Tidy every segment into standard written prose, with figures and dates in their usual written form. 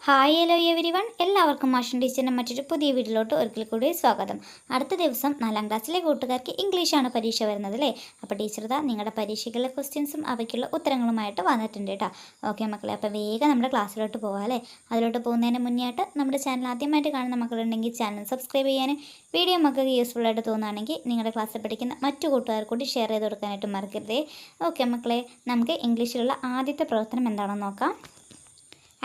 Hi hello every one, എല്ലാവർക്കും മാഷൻ ടീച്ചറിൻ്റെ മറ്റൊരു പുതിയ വീഡിയോയിലോട്ട് ഒരിക്കൽ കൂടി സ്വാഗതം. അടുത്ത ദിവസം 4ാം ക്ലാസ്സിലെ കൂട്ടുകാർക്ക് ഇംഗ്ലീഷാണ് പരീക്ഷ വരുന്നത് അല്ലേ. അപ്പോൾ ടീച്ചർ നിങ്ങളുടെ പരീക്ഷയ്ക്കുള്ള ക്വസ്റ്റ്യൻസും അവയ്ക്കുള്ള ഉത്തരങ്ങളുമായിട്ട് വന്നിട്ടുണ്ട് കേട്ടോ. ഓക്കെ മക്കളെ, അപ്പോൾ വേഗം നമ്മുടെ ക്ലാസ്സിലോട്ട് പോകാം അല്ലേ. അതിലോട്ട് പോകുന്നതിന് മുന്നേ ആയിട്ട് നമ്മുടെ ചാനൽ ആദ്യമായിട്ട് കാണുന്ന മക്കളുണ്ടെങ്കിൽ ചാനൽ സബ്സ്ക്രൈബ് ചെയ്യാനും വീഡിയോ മക്കൾക്ക് യൂസ്ഫുൾ ആയിട്ട് തോന്നുകയാണെങ്കിൽ നിങ്ങളുടെ ക്ലാസ്സിൽ പഠിക്കുന്ന മറ്റു കൂട്ടുകാർ കൂടി ഷെയർ ചെയ്ത് കൊടുക്കാനായിട്ട് മറക്കരുതേ. ഓക്കെ മക്കളെ, നമുക്ക് ഇംഗ്ലീഷിലുള്ള ആദ്യത്തെ പ്രവർത്തനം എന്താണെന്ന് നോക്കാം.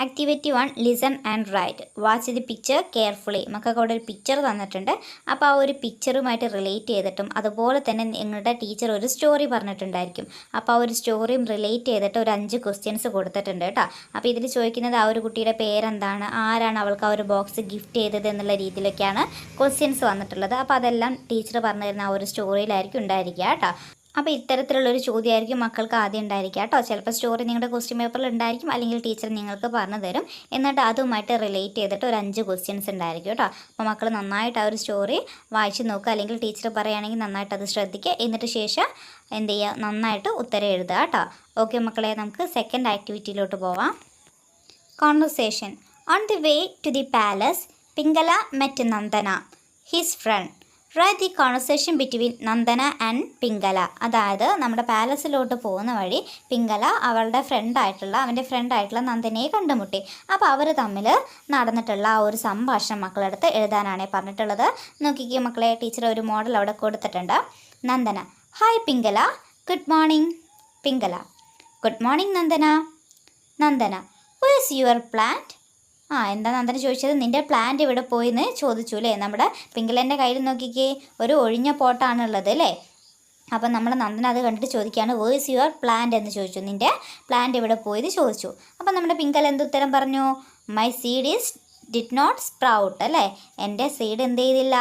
Activity 1, listen and write. Watch the picture carefully. മക്കൾക്ക് അവിടെ ഒരു പിക്ചർ തന്നിട്ടുണ്ട്. അപ്പോൾ ആ ഒരു പിക്ചറുമായിട്ട് റിലേറ്റ് ചെയ്തിട്ടും അതുപോലെ തന്നെ നിങ്ങളുടെ ടീച്ചർ ഒരു സ്റ്റോറി പറഞ്ഞിട്ടുണ്ടായിരിക്കും. അപ്പോൾ ആ ഒരു സ്റ്റോറിയും റിലേറ്റ് ചെയ്തിട്ട് ഒരു 5 ക്വസ്റ്റ്യൻസ് കൊടുത്തിട്ടുണ്ട് കേട്ടോ. അപ്പോൾ ഇതിൽ ചോദിക്കുന്നത് ആ ഒരു കുട്ടിയുടെ പേരെന്താണ്, ആരാണ് അവൾക്ക് ആ ഒരു ബോക്സ് ഗിഫ്റ്റ് ചെയ്തത് എന്നുള്ള രീതിയിലൊക്കെയാണ് ക്വസ്റ്റ്യൻസ് വന്നിട്ടുള്ളത്. അപ്പോൾ അതെല്ലാം ടീച്ചർ പറഞ്ഞു തരുന്ന ആ ഒരു സ്റ്റോറിയിലായിരിക്കും ഉണ്ടായിരിക്കുക കേട്ടോ. അപ്പോൾ ഇത്തരത്തിലുള്ളൊരു ചോദ്യമായിരിക്കും മക്കൾക്ക് ആദ്യം ഉണ്ടായിരിക്കുക കേട്ടോ. ചിലപ്പോൾ സ്റ്റോറി നിങ്ങളുടെ ക്വസ്റ്റ്യൻ പേപ്പറിൽ ഉണ്ടായിരിക്കും, അല്ലെങ്കിൽ ടീച്ചർ നിങ്ങൾക്ക് പറഞ്ഞു തരും. എന്നിട്ട് അതുമായിട്ട് റിലേറ്റ് ചെയ്തിട്ട് ഒരു 5 ക്വസ്റ്റ്യൻസ് ഉണ്ടായിരിക്കും കേട്ടോ. അപ്പോൾ മക്കൾ നന്നായിട്ട് ആ ഒരു സ്റ്റോറി വായിച്ച് നോക്കുക, അല്ലെങ്കിൽ ടീച്ചർ പറയുകയാണെങ്കിൽ നന്നായിട്ട് അത് ശ്രദ്ധിക്കുക. എന്നിട്ട് ശേഷം എന്ത് ചെയ്യുക, നന്നായിട്ട് ഉത്തരം എഴുതുക കേട്ടോ. ഓക്കെ മക്കളെ, നമുക്ക് സെക്കൻഡ് ആക്ടിവിറ്റിയിലോട്ട് പോവാം. Conversation. On the way to the palace, Pingala met Nandana, his friend. Write the conversation between Nandana and Pingala. അതായത് നമ്മുടെ പാലസിലോട്ട് പോകുന്ന വഴി പിംഗല അവൻ്റെ ഫ്രണ്ടായിട്ടുള്ള നന്ദനയെ കണ്ടുമുട്ടി. അപ്പോൾ അവർ തമ്മിൽ നടന്നിട്ടുള്ള ആ ഒരു സംഭാഷണം മക്കളടുത്ത് എഴുതാനാണ് പറഞ്ഞിട്ടുള്ളത്. നോക്കിക്കേ മക്കളെ, ടീച്ചർ ഒരു മോഡൽ അവിടെ കൊടുത്തിട്ടുണ്ട്. Nandana: hi Pingala, good morning. Pingala: good morning Nandana. Nandana: where is your plant? എന്താ നന്ദന ചോദിച്ചത്, നിൻ്റെ പ്ലാന്റ് ഇവിടെ പോയിന്ന് ചോദിച്ചു അല്ലേ. നമ്മുടെ പിംഗലൻ്റെ കയ്യിൽ നോക്കിക്കേ, ഒരു ഒഴിഞ്ഞ പോട്ടാണുള്ളത് അല്ലേ. അപ്പം നമ്മൾ നന്ദന അത് കണ്ടിട്ട് ചോദിക്കുകയാണ്, വേർ ഈസ് യുവർ പ്ലാന്റ് എന്ന് ചോദിച്ചു. നിൻ്റെ പ്ലാന്റ് ഇവിടെ പോയത് ചോദിച്ചു. അപ്പം നമ്മുടെ പിംഗല എന്ത് ഉത്തരം പറഞ്ഞു? My seed is did not sprout അല്ലേ. എൻ്റെ സീഡ് എന്ത് ചെയ്തില്ല,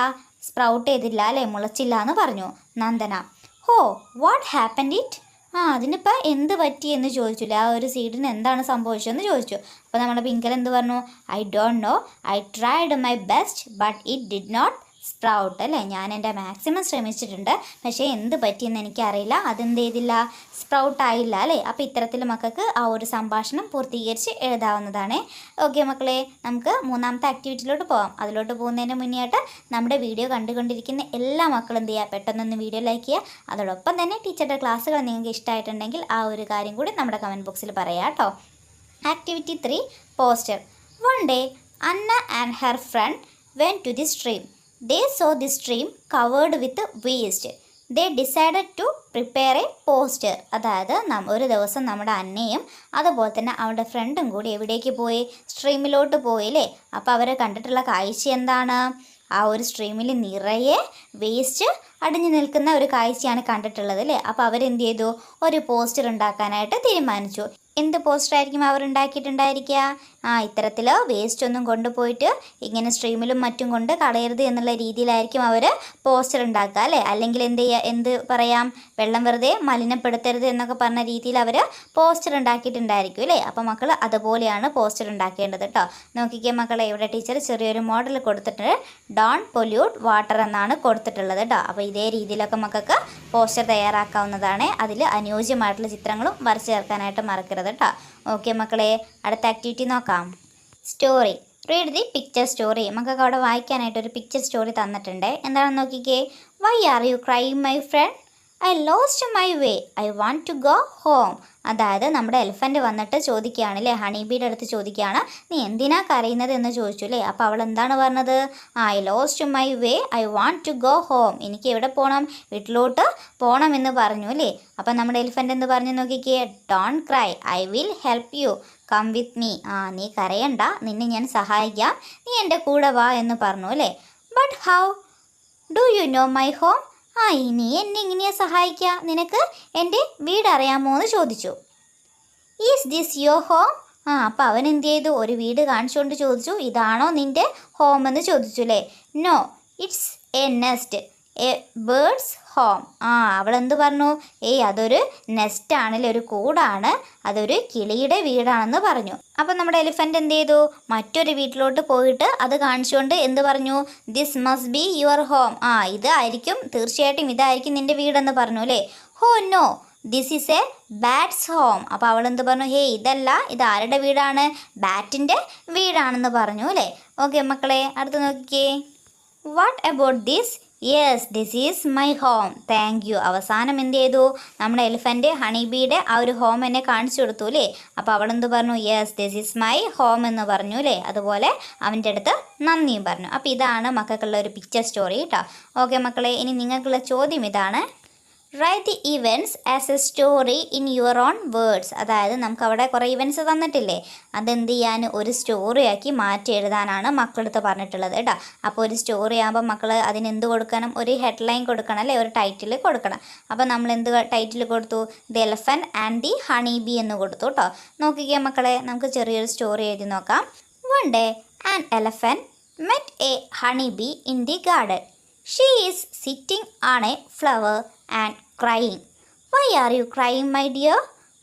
സ്പ്രൗട്ട് ചെയ്തില്ല അല്ലേ, മുളച്ചില്ല എന്ന് പറഞ്ഞു. നന്ദന: ഹോ, വാട്ട് ഹാപ്പൻഡ് ഇറ്റ്? അതിനിപ്പോൾ എന്ത് പറ്റി എന്ന് ചോദിച്ചില്ല. ആ ഒരു സീഡിന് എന്താണ് സംഭവിച്ചതെന്ന് ചോദിച്ചു. അപ്പോൾ നമ്മുടെ പിങ്കൽ എന്ത് പറഞ്ഞു? I don't know, I tried my best but it did not sprout അല്ലേ. ഞാൻ എൻ്റെ മാക്സിമം ശ്രമിച്ചിട്ടുണ്ട്, പക്ഷേ എന്ത് പറ്റിയെന്ന് എനിക്കറിയില്ല, അതെന്ത് ചെയ്തില്ല, സ്പ്രൗട്ട് ആയില്ല അല്ലേ. അപ്പോൾ ഇത്തരത്തിൽ മക്കൾക്ക് ആ ഒരു സംഭാഷണം പൂർത്തീകരിച്ച് എഴുതാവുന്നതാണ്. ഓക്കെ മക്കളെ, നമുക്ക് 3ാമത്തെ ആക്ടിവിറ്റിയിലോട്ട് പോകാം. അതിലോട്ട് പോകുന്നതിന് മുന്നേ ആയിട്ട് നമ്മുടെ വീഡിയോ കണ്ടുകൊണ്ടിരിക്കുന്ന എല്ലാ മക്കളും എന്ത് ചെയ്യുക, പെട്ടെന്നൊന്ന് വീഡിയോ ലൈക്ക് ചെയ്യുക. അതോടൊപ്പം തന്നെ ടീച്ചറുടെ ക്ലാസ്സുകൾ നിങ്ങൾക്ക് ഇഷ്ടമായിട്ടുണ്ടെങ്കിൽ ആ ഒരു കാര്യം കൂടി നമ്മുടെ കമൻറ്റ് ബോക്സിൽ പറയാം കേട്ടോ. Activity 3, poster. One day Anna and her friend went to the stream. They saw the stream covered with waste. They decided to prepare a poster. അതായത് ഒരു ദിവസം നമ്മുടെ അന്നയും അതുപോലെ തന്നെ അവളുടെ ഫ്രണ്ടും കൂടി എവിടേക്ക് പോയി, സ്ട്രീമിലോട്ട് പോയില്ലേ. അപ്പോൾ അവർ കണ്ടിട്ടുള്ള കാഴ്ച എന്താണ്? ആ ഒരു സ്ട്രീമിൽ നിറയെ വേസ്റ്റ് അടിഞ്ഞു നിൽക്കുന്ന ഒരു കാഴ്ചയാണ് കണ്ടിട്ടുള്ളത് അല്ലേ. അപ്പോൾ അവരെന്ത് ചെയ്തു, ഒരു പോസ്റ്റർ ഉണ്ടാക്കാനായിട്ട് തീരുമാനിച്ചു. എന്ത് പോസ്റ്ററായിരിക്കും അവർ ഉണ്ടാക്കിയിട്ടുണ്ടായിരിക്കുക? ഇത്തരത്തിൽ വേസ്റ്റ് ഒന്നും കൊണ്ടുപോയിട്ട് ഇങ്ങനെ സ്ട്രീമിലും മറ്റും കൊണ്ട് കളയരുത് എന്നുള്ള രീതിയിലായിരിക്കും അവർ പോസ്റ്റർ ഉണ്ടാക്കുക അല്ലേ. അല്ലെങ്കിൽ എന്ത് പറയാം, വെള്ളം വെറുതെ മലിനപ്പെടുത്തരുത് എന്നൊക്കെ പറഞ്ഞ രീതിയിൽ അവർ പോസ്റ്റർ ഉണ്ടാക്കിയിട്ടുണ്ടായിരിക്കും അല്ലേ. അപ്പോൾ മക്കൾ അതുപോലെയാണ് പോസ്റ്റർ ഉണ്ടാക്കേണ്ടത് കേട്ടോ. നോക്കിക്കേ മക്കളെ, ഇവിടെ ടീച്ചർ ചെറിയൊരു മോഡൽ കൊടുത്തിട്ടുണ്ട്. ഡോണ്ട് പൊല്യൂട്ട് വാട്ടർ എന്നാണ് കൊടുത്തിട്ടുള്ളത് കേട്ടോ. അപ്പോൾ ഇതേ രീതിയിലൊക്കെ മക്കൾക്ക് പോസ്റ്റർ തയ്യാറാക്കാവുന്നതാണ്. അതിൽ അനുയോജ്യമായിട്ടുള്ള ചിത്രങ്ങളും വരച്ച് ചേർക്കാനായിട്ട് മറക്കരുത് കേട്ടോ. ഓക്കെ മക്കളെ, അടുത്ത ആക്ടിവിറ്റി നോക്കാം. Story. Read the picture story. മക്കൾക്ക് അവിടെ വായിക്കാനായിട്ടൊരു പിക്ചർ സ്റ്റോറി തന്നിട്ടുണ്ട്. എന്താണെന്ന് നോക്കിക്കേ. Why are you crying my friend? I lost my way, I want to go home. അതായത് നമ്മുടെ എലിഫൻറ്റ് വന്നിട്ട് ചോദിക്കുകയാണ് അല്ലേ, ഹണിബീയുടെ അടുത്ത് ചോദിക്കുകയാണ്, നീ എന്തിനാ കരയുന്നത് എന്ന് ചോദിച്ചു അല്ലേ. അപ്പോൾ അവൾ എന്താണ് പറഞ്ഞത്? I lost my way, I want to go home. എനിക്ക് എവിടെ പോകണം, വീട്ടിലോട്ട് പോകണം എന്ന് പറഞ്ഞു അല്ലേ. അപ്പം നമ്മുടെ എലിഫൻറ്റ് എന്ത് പറഞ്ഞു നോക്കിക്കേ. Don't cry, I will help you, come with me. നീ കരയണ്ട, നിന്നെ ഞാൻ സഹായിക്കാം, നീ എൻ്റെ കൂടെ വാ എന്ന് പറഞ്ഞു അല്ലേ. But how do you know my home? നീ എന്നെ ഇങ്ങനെയാ സഹായിക്കുക, നിനക്ക് എൻ്റെ വീട് അറിയാമോ എന്ന് ചോദിച്ചു. Is this your home? അപ്പോൾ അവൻ എന്ത് ചെയ്തു, ഒരു വീട് കാണിച്ചുകൊണ്ട് ചോദിച്ചു, ഇതാണോ നിൻ്റെ ഹോം എന്ന് ചോദിച്ചു അല്ലേ. No, it's a nest, a bird's home. അവളെന്ത് പറഞ്ഞു? അതൊരു നെസ്റ്റാണല്ലേ, ഒരു കൂടാണ്, അതൊരു കിളിയുടെ വീടാണെന്ന് പറഞ്ഞു. അപ്പം നമ്മുടെ എലിഫൻ്റ് എന്ത് ചെയ്തു, മറ്റൊരു വീട്ടിലോട്ട് പോയിട്ട് അത് കാണിച്ചുകൊണ്ട് എന്ത് പറഞ്ഞു? This must be your home. തീർച്ചയായിട്ടും ഇതായിരിക്കും നിൻ്റെ വീടെന്ന് പറഞ്ഞു അല്ലേ. Oh no, this is a bat's home. അപ്പോൾ അവൾ എന്ത് പറഞ്ഞു? ഹേ, ഇതല്ല, ഇത് ആരുടെ വീടാണ്? ബാറ്റിൻ്റെ വീടാണെന്ന് പറഞ്ഞു അല്ലേ. ഓക്കെ മക്കളെ, അടുത്ത് നോക്കിക്കേ. What about this? Yes, this is my home. Thank you. അവസാനം എന്ത് ചെയ്തു? നമ്മുടെ എലിഫൻ്റ് ഹണിബിയുടെ ആ ഒരു ഹോം എന്നെ കാണിച്ചു കൊടുത്തു അല്ലേ. അപ്പോൾ അവളെന്ത് പറഞ്ഞു? Yes, this is my home എന്ന് പറഞ്ഞു അല്ലേ. അതുപോലെ അവൻ്റെ അടുത്ത് നന്ദിയും പറഞ്ഞു. അപ്പോൾ ഇതാണ് മക്കൾക്കുള്ള ഒരു പിക്ചർ സ്റ്റോറി കേട്ടോ. ഓക്കെ മക്കളെ, ഇനി നിങ്ങൾക്കുള്ള ചോദ്യം ഇതാണ്. Write the events as a story in your own words. അതായത് നമുക്ക് അവിടെ കുറേ ഇവൻറ്റ്സ് തന്നിട്ടില്ലേ, അതെന്ത് ചെയ്യാൻ ഒരു സ്റ്റോറിയാക്കി മാറ്റി എഴുതാനാണ് മക്കളടുത്ത് പറഞ്ഞിട്ടുള്ളത് കേട്ടോ. അപ്പോൾ ഒരു സ്റ്റോറി ആകുമ്പോൾ മക്കൾ അതിനെന്ത് കൊടുക്കണം? ഒരു ഹെഡ്ലൈൻ കൊടുക്കണം അല്ലേ, ഒരു ടൈറ്റിൽ കൊടുക്കണം. അപ്പോൾ നമ്മൾ എന്ത് ടൈറ്റിൽ കൊടുത്തു? The elephant and the honey bee എന്ന് കൊടുത്തു കേട്ടോ. നോക്കിക്കേ മക്കളെ, നമുക്ക് ചെറിയൊരു സ്റ്റോറി എഴുതി നോക്കാം. One day an elephant met A honey be in the garden. She is sitting on A flower and crying. Why are you crying, my dear?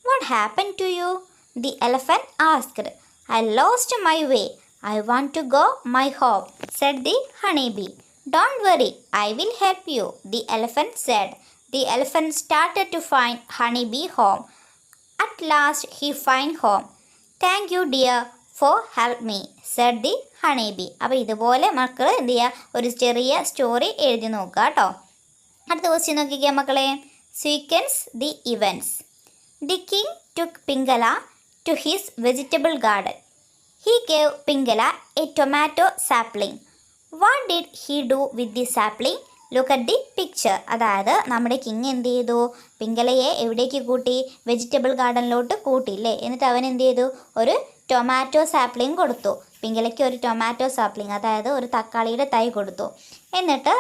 What happened to you? The elephant asked. I lost my way. I want to go my home, said the honeybee. Don't worry, I will help you, the elephant said. The elephant started to find honeybee home. At last he found home. Thank you, dear, for help me, said the honeybee. അപ്പോൾ ഇതുപോലെ മക്കൾ എന്ത് ചെയ്യുക? ഒരു ചെറിയ story എഴുതി നോക്കുക കേട്ടോ. അടുത്ത ക്വസ്റ്റ്യൻ നോക്കിക്കുക മക്കളെ. Sequence the events. The king took Pingala to his vegetable garden. He gave Pingala a tomato sapling. What did he do with the sapling? Look at the picture. അതായത് നമ്മുടെ കിങ് എന്ത് ചെയ്തു? പിംഗലയെ എവിടേക്ക് കൂട്ടി? വെജിറ്റബിൾ ഗാർഡനിലോട്ട് കൂട്ടിയില്ലേ. എന്നിട്ട് അവൻ എന്ത് ചെയ്തു? ഒരു ടൊമാറ്റോ സാപ്ലിംഗ് കൊടുത്തു. പിംഗലയ്ക്ക് ഒരു ടൊമാറ്റോ സാപ്ലിംഗ്, അതായത് ഒരു തക്കാളിയുടെ തൈ കൊടുത്തു. എന്നിട്ട്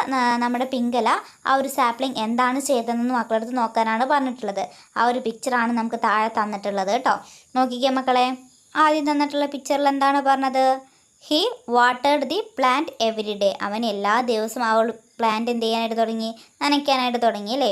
നമ്മുടെ പിംഗല ആ ഒരു സാപ്ലിംഗ് എന്താണ് ചെയ്തതെന്ന് മക്കളടുത്ത് നോക്കാനാണ് പറഞ്ഞിട്ടുള്ളത്. ആ ഒരു പിക്ചറാണ് നമുക്ക് താഴെ തന്നിട്ടുള്ളത് കേട്ടോ. നോക്കിക്കേ മക്കളെ, ആദ്യം തന്നിട്ടുള്ള പിക്ചറിൽ എന്താണ് പറഞ്ഞത്? He watered the plant every day. അവൻ എല്ലാ ദിവസവും ആ പ്ലാന്റ് എന്ത് ചെയ്യാനായിട്ട് തുടങ്ങി? നനയ്ക്കാനായിട്ട് തുടങ്ങി അല്ലേ.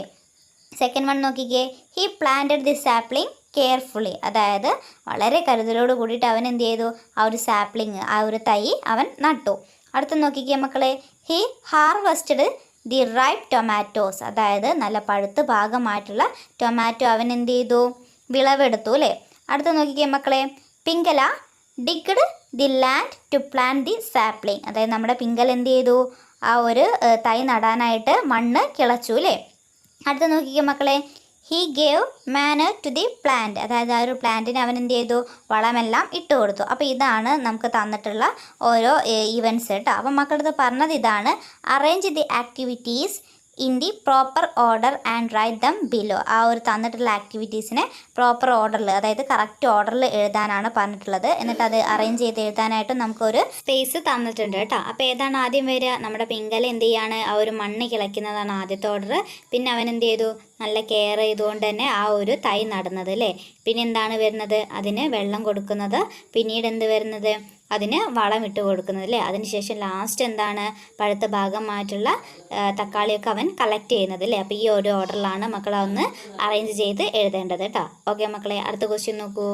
സെക്കൻഡ് വൺ നോക്കിക്കേ. He planted the sapling carefully. അതായത് വളരെ കരുതലോട് കൂടിയിട്ട് അവൻ എന്ത് ചെയ്തു? ആ ഒരു സാപ്ലിങ്, ആ ഒരു തൈ അവൻ നട്ടു. അടുത്ത് നോക്കിക്കേ മക്കളെ. He harvested the ripe tomatoes. അതായത് നല്ല പഴുത്ത് പാകമായിട്ടുള്ള ടൊമാറ്റോ അവൻ എന്ത് ചെയ്തു? വിളവെടുത്തു അല്ലേ. അടുത്ത് നോക്കിക്കേ മക്കളെ. Pingala dug the land to plant the sapling. അതായത് നമ്മുടെ പിംഗല എന്ത് ചെയ്തു? ആ ഒരു തൈ നടാനായിട്ട് മണ്ണ് കിളച്ചു അല്ലേ. അടുത്ത് നോക്കിക്കേ മക്കളെ. He gave manure to the plant. അതായത് ആ ഒരു പ്ലാന്റിന് അവൻ എന്ത് ചെയ്തു? വളമെല്ലാം ഇട്ട് കൊടുത്തു. അപ്പോൾ ഇതാണ് നമുക്ക് തന്നിട്ടുള്ള ഓരോ ഇവൻറ്റ്സ് കേട്ടോ. അപ്പം മക്കളടുത്ത് പറഞ്ഞത് ഇതാണ്. Arrange the activities in the proper order and write them below. ആ ഒരു തന്നിട്ടുള്ള ആക്ടിവിറ്റീസിനെ പ്രോപ്പർ ഓർഡറിൽ, അതായത് കറക്റ്റ് ഓർഡറിൽ എഴുതാനാണ് പറഞ്ഞിട്ടുള്ളത്. എന്നിട്ട് അത് അറേഞ്ച് ചെയ്ത് എഴുതാനായിട്ട് നമുക്കൊരു സ്പേസ് തന്നിട്ടുണ്ട് കേട്ടോ. അപ്പോൾ ഏതാണ് ആദ്യം വരിക? നമ്മുടെ പിംഗല എന്ത് ചെയ്യാണ്? ആ ഒരു മണ്ണ് കിളയ്ക്കുന്നതാണ് ആദ്യത്തെ ഓർഡർ. പിന്നെ അവൻ എന്ത് ചെയ്തു? നല്ല കെയർ ചെയ്തുകൊണ്ട് തന്നെ ആ ഒരു തൈ നടുന്നത് അല്ലേ. പിന്നെ എന്താണ് വരുന്നത്? അതിന് വെള്ളം കൊടുക്കുന്നത്. പിന്നീട് എന്ത് വരുന്നത്? അതിന് വളം ഇട്ട് കൊടുക്കുന്നത് അല്ലേ. അതിനുശേഷം ലാസ്റ്റ് എന്താണ്? പഴുത്ത ഭാഗമായിട്ടുള്ള തക്കാളിയൊക്കെ അവൻ കളക്ട് ചെയ്യുന്നത് അല്ലേ. അപ്പോൾ ഈ ഒരു ഓർഡറിലാണ് മക്കളെ ഒന്ന് അറേഞ്ച് ചെയ്ത് എഴുതേണ്ടത് കേട്ടോ. ഓക്കെ മക്കളെ, അടുത്ത ക്വസ്റ്റ്യൻ നോക്കൂ.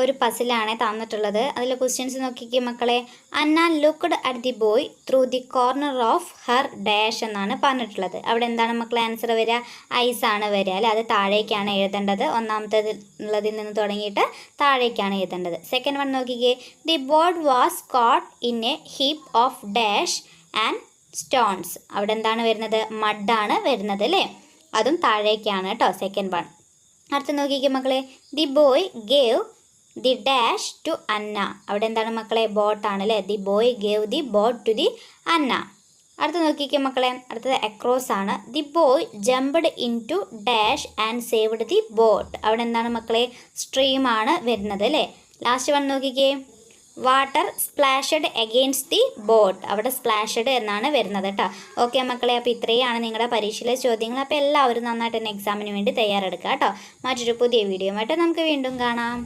ഒരു പസിലാണ് തന്നിട്ടുള്ളത്. അതിലെ ക്വസ്റ്റ്യൻസ് നോക്കിക്കേ മക്കളെ. Anna looked at the boy through the corner of her dash എന്നാണ് പറഞ്ഞിട്ടുള്ളത്. അവിടെ എന്താണ് മക്കളെ ആൻസർ വരിക? ഐസ് ആണ് വരിക അല്ലേ. അത് താഴേക്കാണ് എഴുതേണ്ടത്. ഒന്നാമത്തേതിൽ നിന്ന് തുടങ്ങിയിട്ട് താഴേക്കാണ് എഴുതേണ്ടത്. സെക്കൻഡ് വൺ നോക്കിക്കേ. The board was coat in A heap of dash and stones. അവിടെ എന്താണ് വരുന്നത്? മഡാണ് വരുന്നത് അല്ലേ. അതും താഴേക്കാണ് കേട്ടോ സെക്കൻഡ് വൺ. അടുത്ത് നോക്കിക്കേ മക്കളെ. The boy gave the dash to Anna. അവിടെ എന്താണ് മക്കളെ? ബോട്ടാണ് അല്ലേ. The boy gave the boat to the Anna. അടുത്ത് നോക്കിക്കേ മക്കളെ. അടുത്തത് അക്രോസ് ആണ്. The boy jumped in to dash and saved the boat. അവിടെ എന്താണ് മക്കളെ? സ്ട്രീമാണ് വരുന്നത് അല്ലേ. ലാസ്റ്റ് വൺ നോക്കിക്കേ. Water splashed against the boat. അവിടെ സ്പ്ലാഷഡ് എന്നാണ് വരുന്നത് കേട്ടോ. ഓക്കെ മക്കളെ, അപ്പോൾ ഇത്രയാണ് നിങ്ങളുടെ പരീക്ഷയിലെ ചോദ്യങ്ങൾ. അപ്പോൾ എല്ലാവരും നന്നായിട്ട് തന്നെ എക്സാമിന് വേണ്ടി തയ്യാറെടുക്കുക കേട്ടോ. മറ്റൊരു പുതിയ വീഡിയോ ആയിട്ട് നമുക്ക് വീണ്ടും കാണാം.